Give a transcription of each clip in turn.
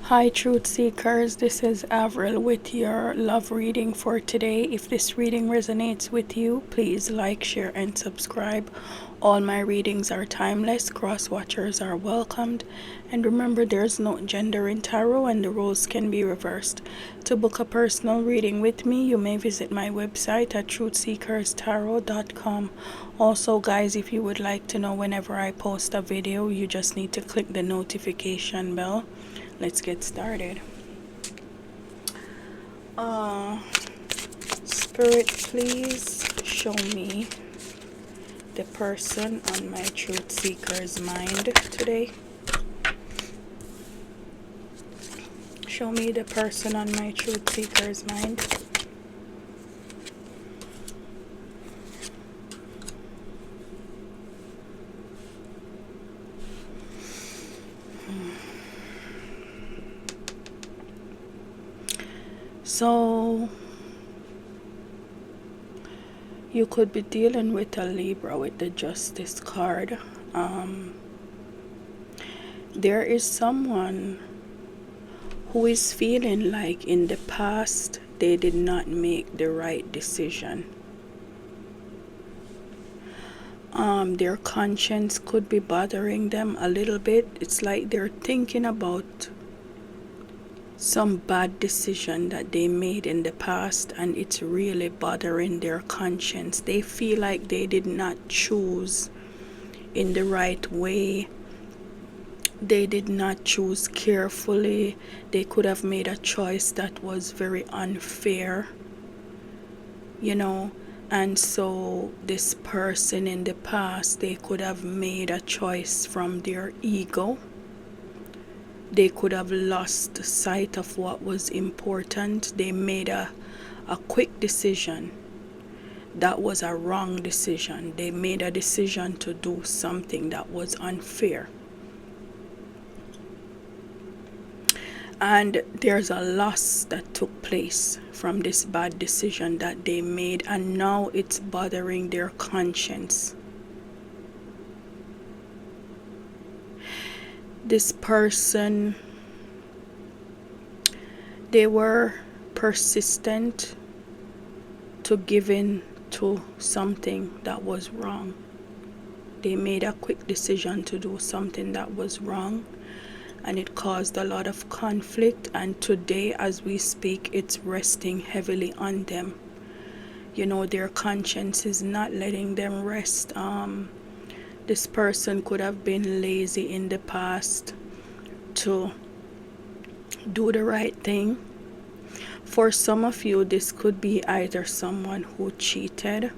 Hi, Truth Seekers. This is Avril with your love reading for today. If this reading resonates with you, please like, share, and subscribe. All my readings are timeless. Cross watchers are welcomed. And remember, there's no gender in tarot and the roles can be reversed. To book a personal reading with me, you may visit my website at truthseekerstarot.com. Also, guys, if you would like to know whenever I post a video, you just need to click the notification bell. Let's get started. Spirit, please show me the person on my truth seeker's mind today. Show me the person on my truth seeker's mind. So you could be dealing with a Libra with the Justice card. There is someone who is feeling like in the past they did not make the right decision. Their conscience could be bothering them a little bit. It's like they're thinking about some bad decision that they made in the past and it's really bothering their conscience. They feel like they did not choose in the right way. They did not choose carefully. They could have made a choice that was very unfair, and so this person in the past, they could have made a choice from their ego. They could have lost sight of what was important. They made a quick decision that was a wrong decision. They made a decision to do something that was unfair. And there's a loss that took place from this bad decision that they made, and now it's bothering their conscience. This person, they were persistent to give in to something that was wrong. They made a quick decision to do something that was wrong, and it caused a lot of conflict, and today as we speak it's resting heavily on them. Their conscience is not letting them rest. This person could have been lazy in the past to do the right thing. For some of you, this could be either someone who cheated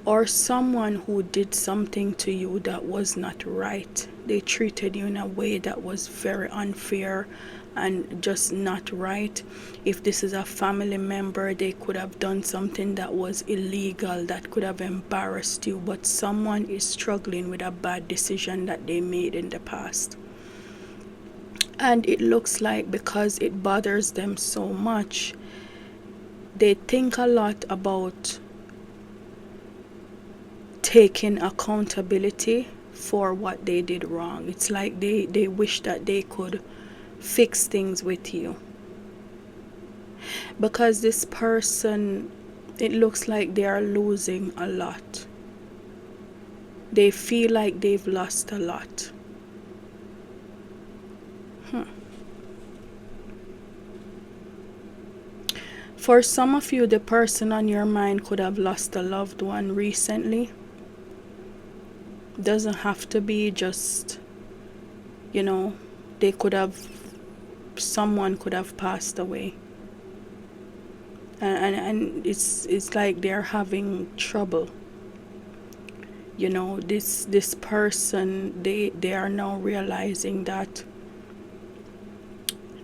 or someone who did something to you that was not right. They treated you in a way that was very unfair and just not right. If this is a family member, they could have done something that was illegal, that could have embarrassed you, but someone is struggling with a bad decision that they made in the past. And it looks like because it bothers them so much, they think a lot about taking accountability for what they did wrong. It's like they wish that they could fix things with you. Because this person, it looks like they are losing a lot. They feel like they've lost a lot. For some of you, the person on your mind could have lost a loved one recently. Doesn't have to be just, they could have, someone could have passed away. And it's like they're having trouble. This person, they are now realizing that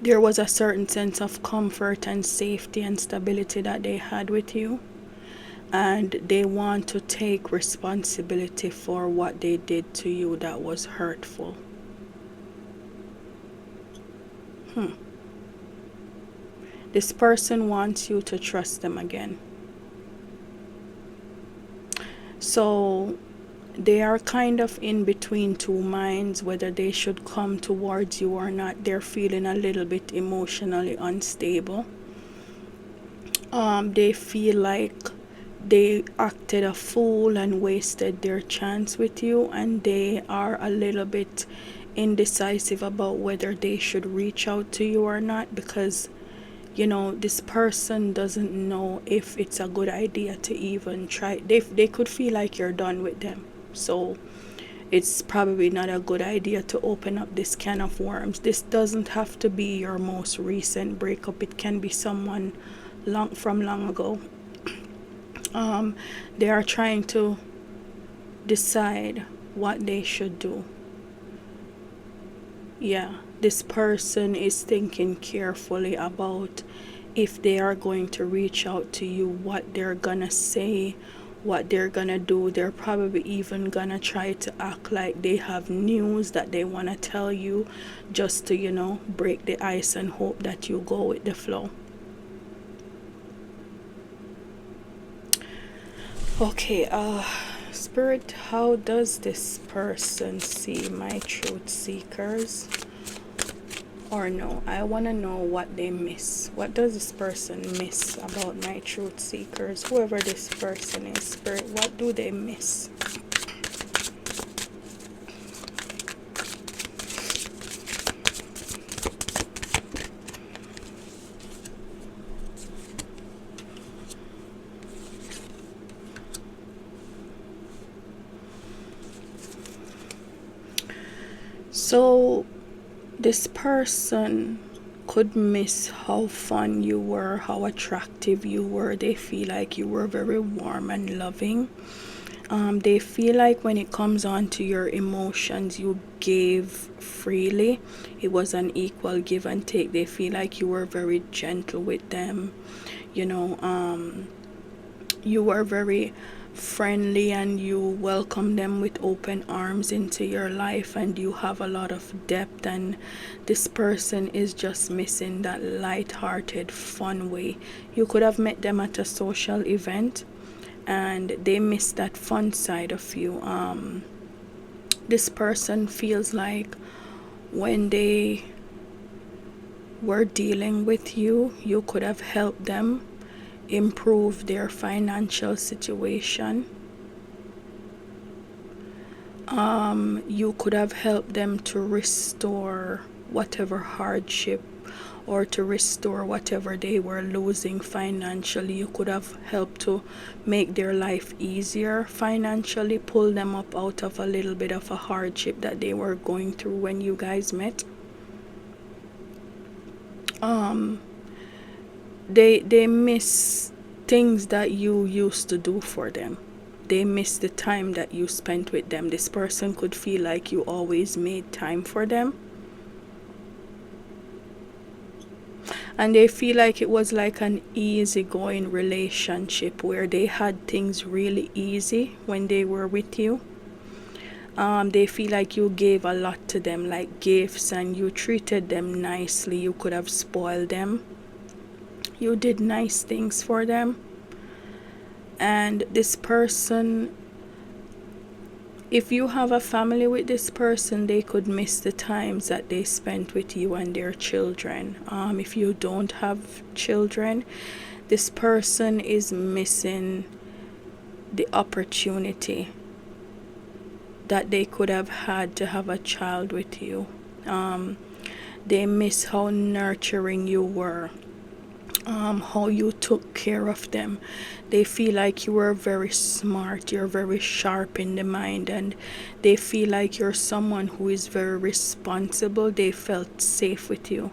there was a certain sense of comfort and safety and stability that they had with you, and they want to take responsibility for what they did to you that was hurtful. This person wants you to trust them again. So They are kind of in between two minds whether they should come towards you or not. They're feeling a little bit emotionally unstable. They feel like they acted a fool and wasted their chance with you, and they are a little bit indecisive about whether they should reach out to you or not, because this person doesn't know if it's a good idea to even try. They could feel like you're done with them, so it's probably not a good idea to open up this can of worms. This doesn't have to be your most recent breakup. It can be someone long ago. They are trying to decide what they should do. Yeah, this person is thinking carefully about if they are going to reach out to you, what they're gonna say, what they're gonna do. They're probably even gonna try to act like they have news that they want to tell you, just to break the ice and hope that you go with the flow. Okay, Spirit, how does this person see my truth seekers? Or no, I want to know what they miss. What does this person miss about my truth seekers? Whoever this person is, Spirit, what do they miss? So this person could miss how fun you were, how attractive you were. They feel like you were very warm and loving. They feel like when it comes on to your emotions, you gave freely. It was an equal give and take. They feel like you were very gentle with them. You were very friendly, and you welcome them with open arms into your life, and you have a lot of depth. And this person is just missing that light-hearted fun way. You could have met them at a social event and they miss that fun side of you. This person feels like when they were dealing with you, you could have helped them improve their financial situation. You could have helped them to restore whatever hardship, or to restore whatever they were losing financially. You could have helped to make their life easier financially, pull them up out of a little bit of a hardship that they were going through when you guys met. They miss things that you used to do for them. They miss the time that you spent with them. This person could feel like you always made time for them, and they feel like it was like an easygoing relationship where they had things really easy when they were with you. They feel like you gave a lot to them, like gifts, and you treated them nicely. You could have spoiled them. You did nice things for them. And this person, if you have a family with this person, they could miss the times that they spent with you and their children. If you don't have children, this person is missing the opportunity that they could have had to have a child with you. They miss how nurturing you were, how you took care of them. They feel like you were very smart, you're very sharp in the mind, and they feel like you're someone who is very responsible. They felt safe with you,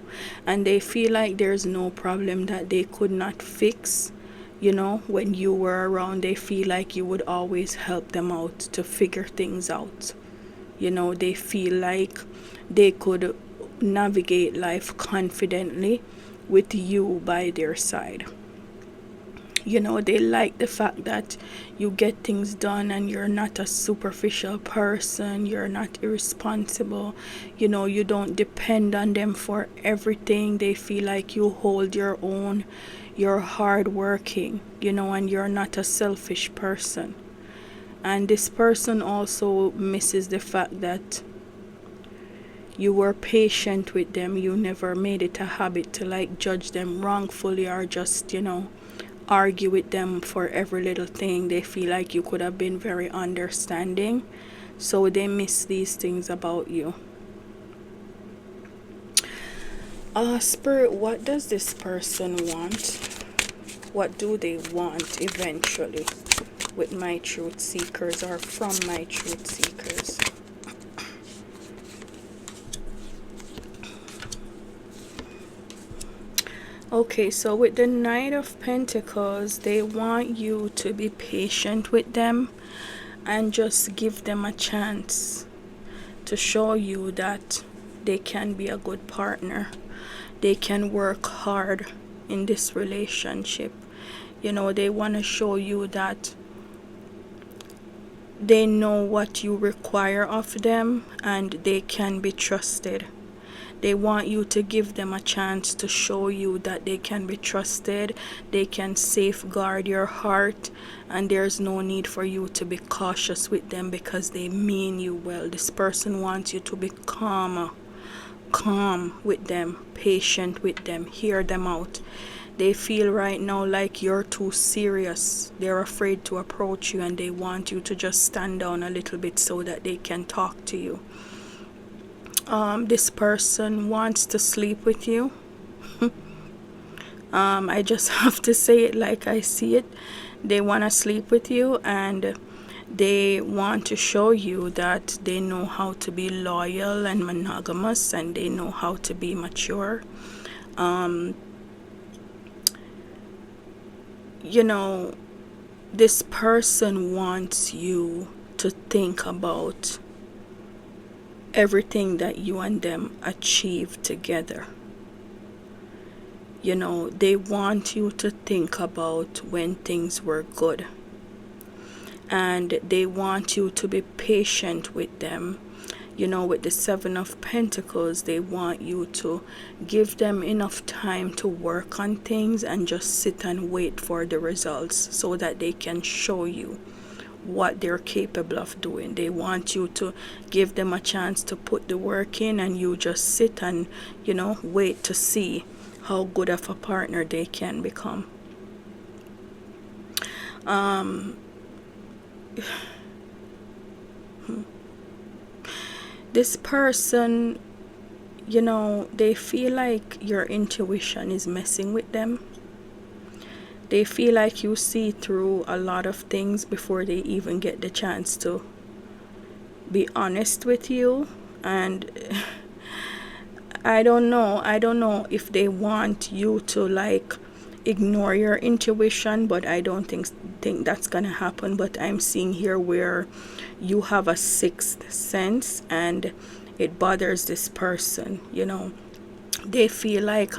and they feel like there's no problem that they could not fix. When you were around, they feel like you would always help them out to figure things out. They feel like they could navigate life confidently with you by their side. They like the fact that you get things done, and you're not a superficial person, you're not irresponsible. You don't depend on them for everything. They feel like you hold your own, you're hardworking, and you're not a selfish person. And this person also misses the fact that you were patient with them. You never made it a habit to like judge them wrongfully or just, argue with them for every little thing. They feel like you could have been very understanding. So they miss these things about you. Spirit, what does this person want? What do they want eventually with my truth seekers or from my truth seekers? Okay, so with the Knight of Pentacles, they want you to be patient with them and just give them a chance to show you that they can be a good partner. They can work hard in this relationship. They want to show you that they know what you require of them and they can be trusted. They want you to give them a chance to show you that they can be trusted, they can safeguard your heart, and there's no need for you to be cautious with them because they mean you well. This person wants you to be calm with them, patient with them, hear them out. They feel right now like you're too serious. They're afraid to approach you and they want you to just stand down a little bit so that they can talk to you. This person wants to sleep with you. I just have to say it like I see it. They want to sleep with you and they want to show you that they know how to be loyal and monogamous and they know how to be mature. This person wants you to think about everything that you and them achieve together. They want you to think about when things were good. And they want you to be patient with them. With the Seven of Pentacles, they want you to give them enough time to work on things and just sit and wait for the results so that they can show you what they're capable of doing. They want you to give them a chance to put the work in and you just sit and, wait to see how good of a partner they can become. This person, they feel like your intuition is messing with them. They feel like you see through a lot of things before they even get the chance to be honest with you. And I don't know if they want you to like ignore your intuition, but I don't think that's gonna happen. But I'm seeing here where you have a sixth sense and it bothers this person. They feel like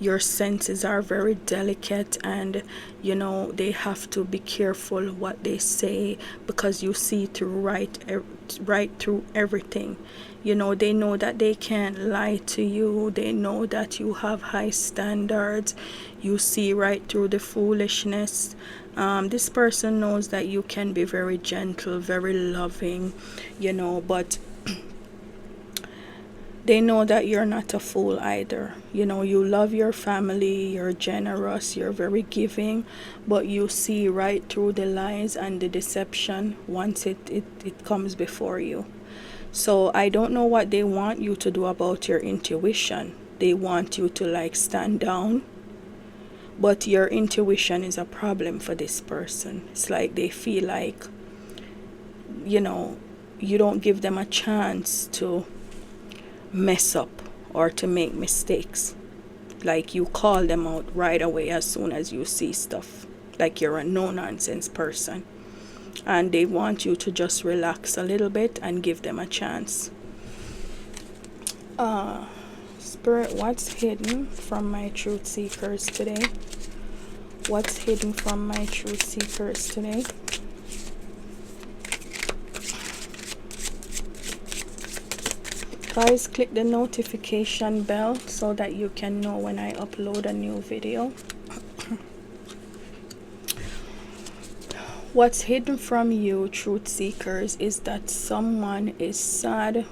your senses are very delicate and they have to be careful what they say because you see through right through everything. They know that they can't lie to you. They know that you have high standards. You see right through the foolishness. This person knows that you can be very gentle, very loving, but they know that you're not a fool either. You love your family, you're generous, you're very giving, but you see right through the lies and the deception once it comes before you. So I don't know what they want you to do about your intuition. They want you to like stand down, but your intuition is a problem for this person. It's like they feel like, you don't give them a chance to mess up or to make mistakes. Like you call them out right away as soon as you see stuff. Like you're a no-nonsense person. And they want you to just relax a little bit and give them a chance. Spirit, what's hidden from my truth seekers today? What's hidden from my truth seekers today? Guys, click the notification bell so that you can know when I upload a new video. What's hidden from you, truth seekers, is that someone is sad.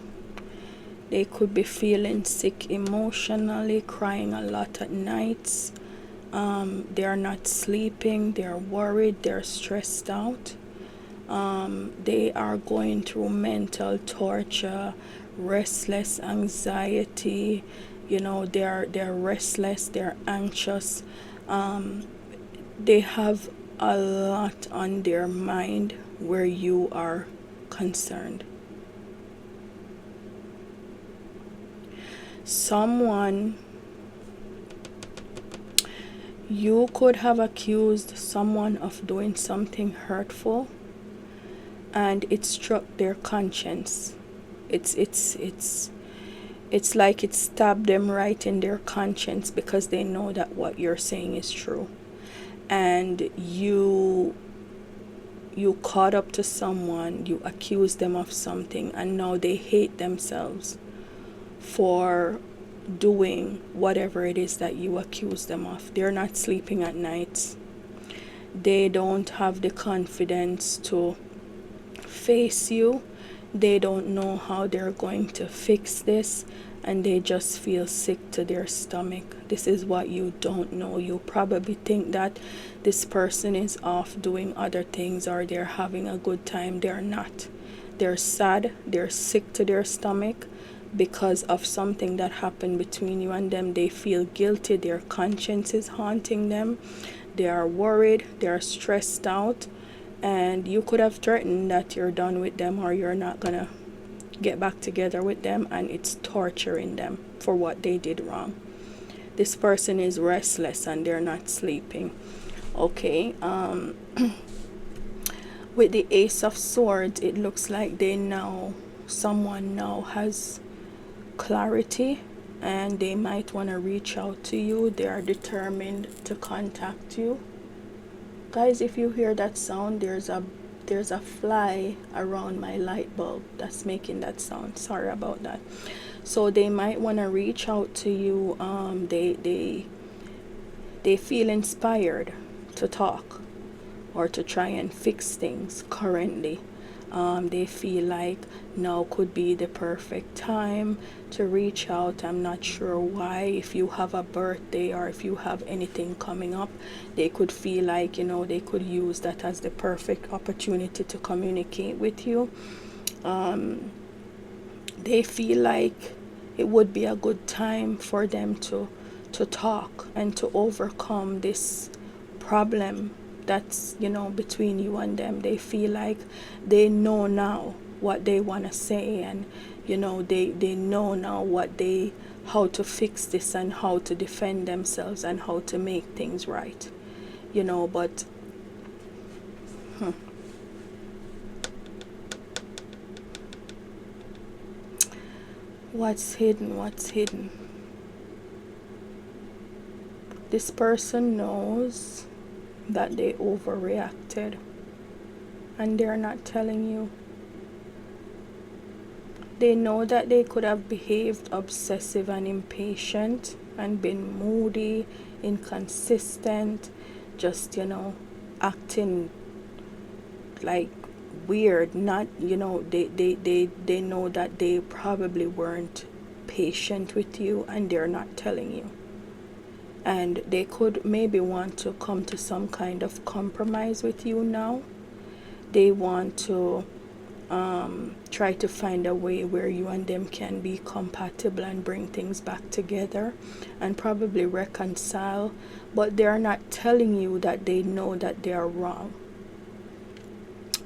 They could be feeling sick emotionally, crying a lot at nights. They are not sleeping, they're worried, they're stressed out. They are going through mental torture, restless anxiety. They're restless, they're anxious. They have a lot on their mind where you are concerned. You could have accused someone of doing something hurtful, and it struck their conscience. It's like it stabbed them right in their conscience, because they know that what you're saying is true. And you caught up to someone, you accused them of something, and now they hate themselves for doing whatever it is that you accuse them of. They're not sleeping at night. They don't have the confidence to face you. They don't know how they're going to fix this, and they just feel sick to their stomach. This is what you don't know. You probably think that this person is off doing other things, or they're having a good time. They're not. They're sad, they're sick to their stomach because of something that happened between you and them. They feel guilty, their conscience is haunting them. They are worried, they are stressed out, and you could have threatened that you're done with them, or you're not gonna get back together with them, and it's torturing them for what they did wrong. This person is restless and they're not sleeping. Okay, with the Ace of Swords, it looks like someone now has clarity, and they might want to reach out to you. They are determined to contact you. Guys, if you hear that sound, there's a fly around my light bulb that's making that sound. Sorry about that. So they might want to reach out to you. They feel inspired to talk or to try and fix things currently. They feel like now could be the perfect time to reach out. I'm not sure why. If you have a birthday or if you have anything coming up, they could feel like, they could use that as the perfect opportunity to communicate with you. They feel like it would be a good time for them to talk and to overcome this problem that's between you and them. They feel like they know now what they want to say, and they know now how to fix this and how to defend themselves and how to make things right, but what's hidden? This person knows that they overreacted, and they're not telling you. They know that they could have behaved obsessive and impatient and been moody, inconsistent, just acting like weird. Not they know that they probably weren't patient with you, and they're not telling you. And they could maybe want to come to some kind of compromise with you now. They want to try to find a way where you and them can be compatible and bring things back together and probably reconcile, but they are not telling you that they know that they are wrong.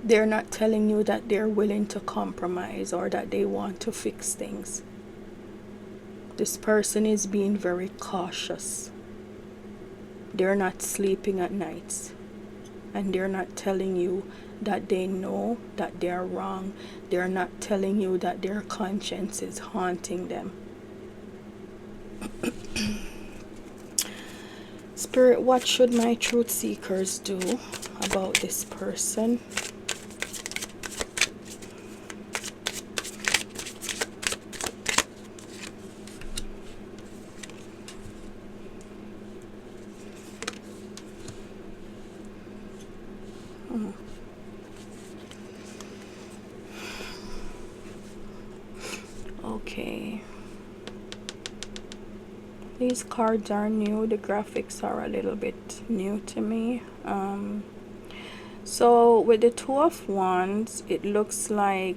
They're not telling you that they're willing to compromise or that they want to fix things. This person is being very cautious. They're not sleeping at nights, and they're not telling you that they know that they are wrong. They're not telling you that their conscience is haunting them. Spirit, what should my truth seekers do about this person? these cards are new. The graphics are a little bit new to me. So with the Two of Wands, it looks like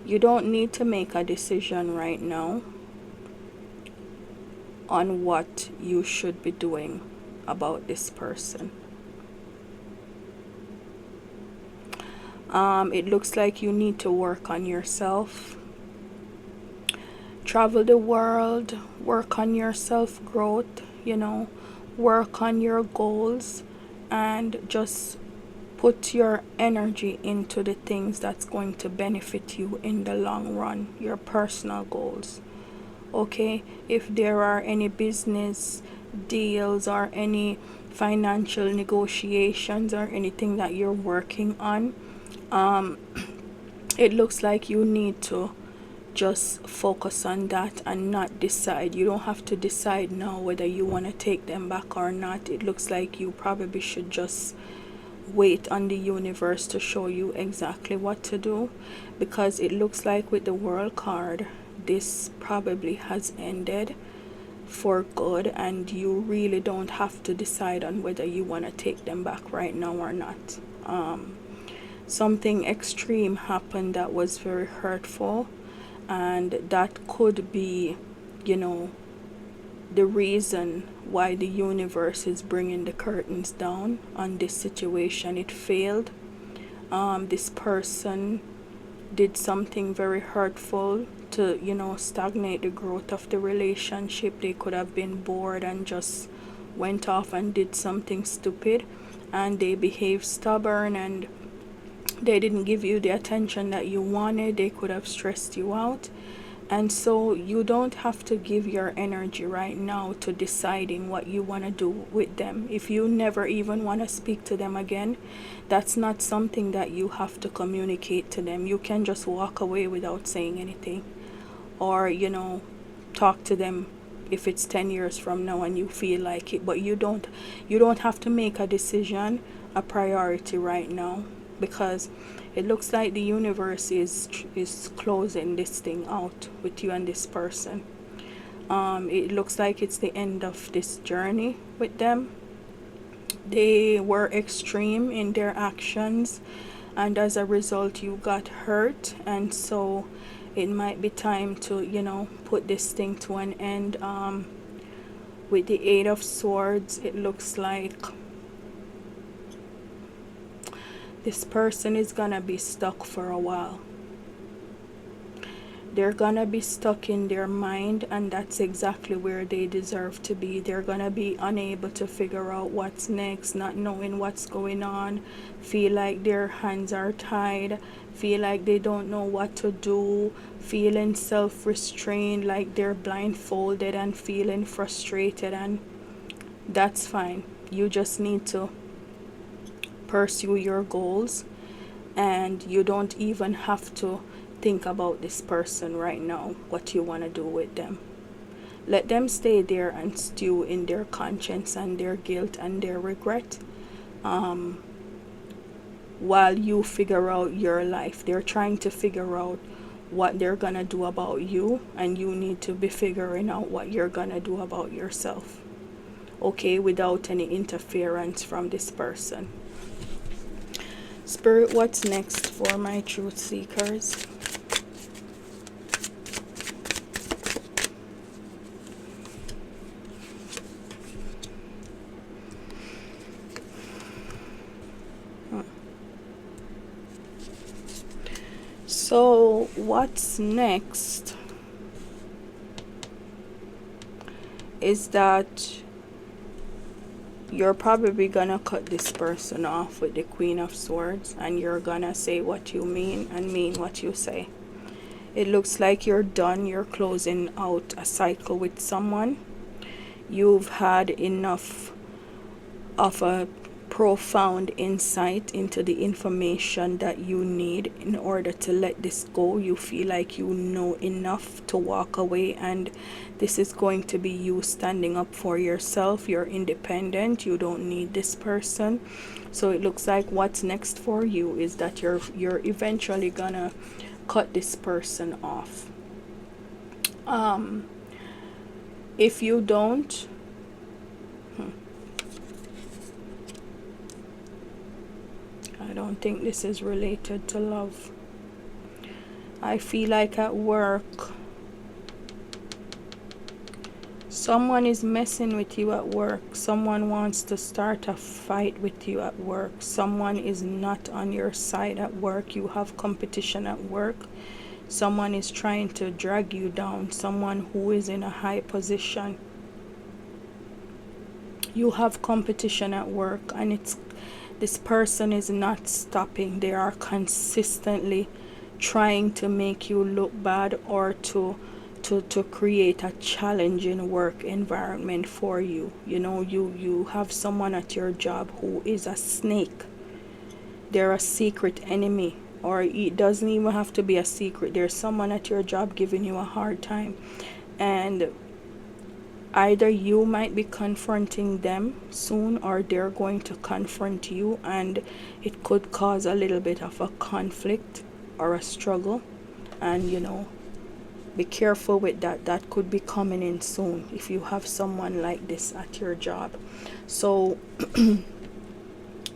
you don't need to make a decision right now on what you should be doing about this person. It looks like you need to work on yourself, travel the world, work on your self-growth, work on your goals, and just put your energy into the things that's going to benefit you in the long run, your personal goals. Okay, if there are any business deals or any financial negotiations or anything that you're working on, it looks like you need to just focus on that and not decide. You don't have to decide now whether you want to take them back or not. It looks like you probably should just wait on the universe to show you exactly what to do, because it looks like with the World card, this probably has ended for good, and you really don't have to decide on whether you want to take them back right now or not. Something extreme happened that was very hurtful, and that could be, the reason why the universe is bringing the curtains down on this situation. It failed. This person did something very hurtful to stagnate the growth of the relationship. They could have been bored and just went off and did something stupid, and they behaved stubborn, and they didn't give you the attention that you wanted. They could have stressed you out. And so you don't have to give your energy right now to deciding what you want to do with them. If you never even want to speak to them again, that's not something that you have to communicate to them. You can just walk away without saying anything, or talk to them if it's 10 years from now and you feel like it. But you don't have to make a decision a priority right now, because it looks like the universe is closing this thing out with you and this person. It looks like it's the end of this journey with them. They were extreme in their actions, and as a result you got hurt, and so it might be time to put this thing to an end. With the Eight of Swords, it looks like this person is gonna be stuck for a while. They're gonna be stuck in their mind, and that's exactly where they deserve to be. They're gonna be unable to figure out what's next, not knowing what's going on, feel like their hands are tied, feel like they don't know what to do, feeling self-restrained, like they're blindfolded, and feeling frustrated. And that's fine. You just need to pursue your goals, and you don't even have to think about this person right now, what you want to do with them. Let them stay there and stew in their conscience and their guilt and their regret, while you figure out your life. They're trying to figure out what they're gonna do about you, and you need to be figuring out what you're gonna do about yourself, okay, without any interference from this person. Spirit, what's next for my truth seekers? So what's next is that you're probably gonna cut this person off with the Queen of Swords, and you're gonna say what you mean and mean what you say. It looks like you're done. You're closing out a cycle with someone. You've had enough of a profound insight into the information that you need in order to let this go. You feel like you know enough to walk away, and this is going to be you standing up for yourself. You're independent. You don't need this person. So it looks like what's next for you is that you're eventually gonna cut this person off. If you don't, I don't think this is related to love. I feel like at work, someone is messing with you at work. Someone wants to start a fight with you at work. Someone is not on your side at work. You have competition at work. Someone is trying to drag you down. Someone who is in a high position. You have competition at work, and this person is not stopping. They are consistently trying to make you look bad, or to create a challenging work environment for you. You know, you have someone at your job who is a snake. They're a secret enemy, or it doesn't even have to be a secret. There's someone at your job giving you a hard time, and either you might be confronting them soon, or they're going to confront you, and it could cause a little bit of a conflict or a struggle. And you know, be careful with that. That could be coming in soon if you have someone like this at your job. So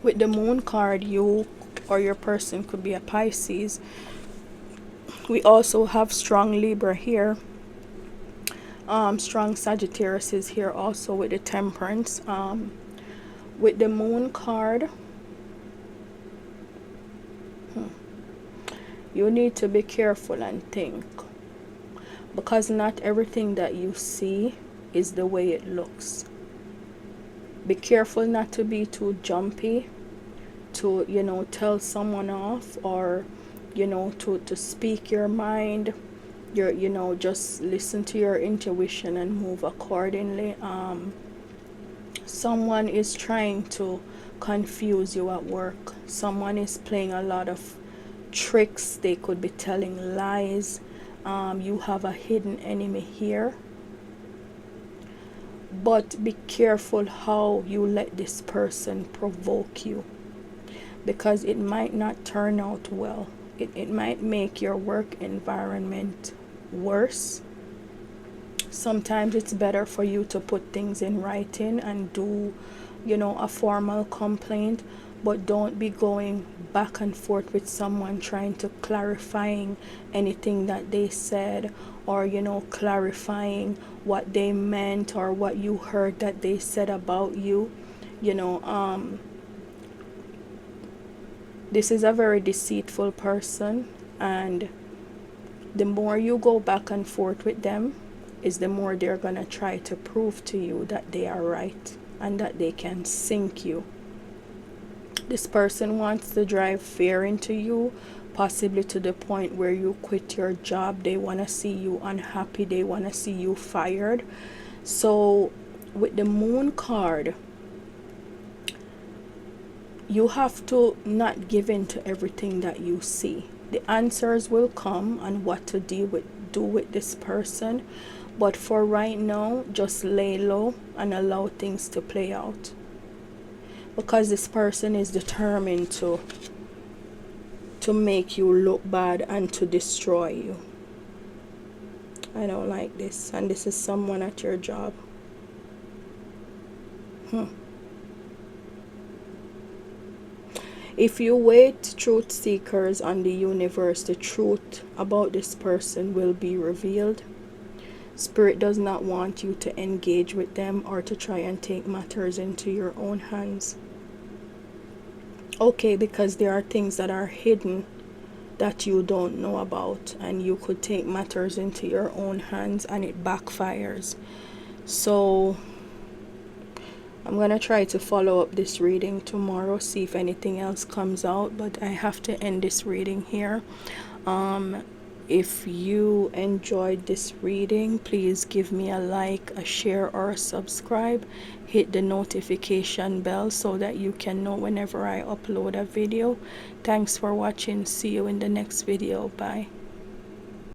with the moon card, you or your person could be a Pisces. We also have strong Libra here. Strong Sagittarius is here also with the Temperance. With the moon card, you need to be careful and think, because not everything that you see is the way it looks. Be careful not to be too jumpy, to, you know, tell someone off, or, you know, to speak your mind. You know, just listen to your intuition and move accordingly. Someone is trying to confuse you at work. Someone is playing a lot of tricks. They could be telling lies. You have a hidden enemy here. But be careful how you let this person provoke you, because it might not turn out well. It might make your work environment worse. Sometimes it's better for you to put things in writing and do, you know, a formal complaint, but don't be going back and forth with someone trying to clarifying anything that they said, or, you know, clarifying what they meant or what you heard that they said about you. You know, this is a very deceitful person, and the more you go back and forth with them, is the more they're gonna try to prove to you that they are right and that they can sink you. This person wants to drive fear into you, possibly to the point where you quit your job. They want to see you unhappy. They want to see you fired. So with the moon card, you have to not give in to everything that you see. The answers will come on what to do with this person, but for right now, just lay low and allow things to play out, because this person is determined to make you look bad and to destroy you. I don't like this, and this is someone at your job. If you wait, truth seekers, on the universe, the truth about this person will be revealed. Spirit does not want you to engage with them or to try and take matters into your own hands. Okay, because there are things that are hidden that you don't know about, and you could take matters into your own hands and it backfires. So I'm going to try to follow up this reading tomorrow, see if anything else comes out, but I have to end this reading here. If you enjoyed this reading, please give me a like, a share, or a subscribe. Hit the notification bell so that you can know whenever I upload a video. Thanks for watching. See you in the next video. Bye.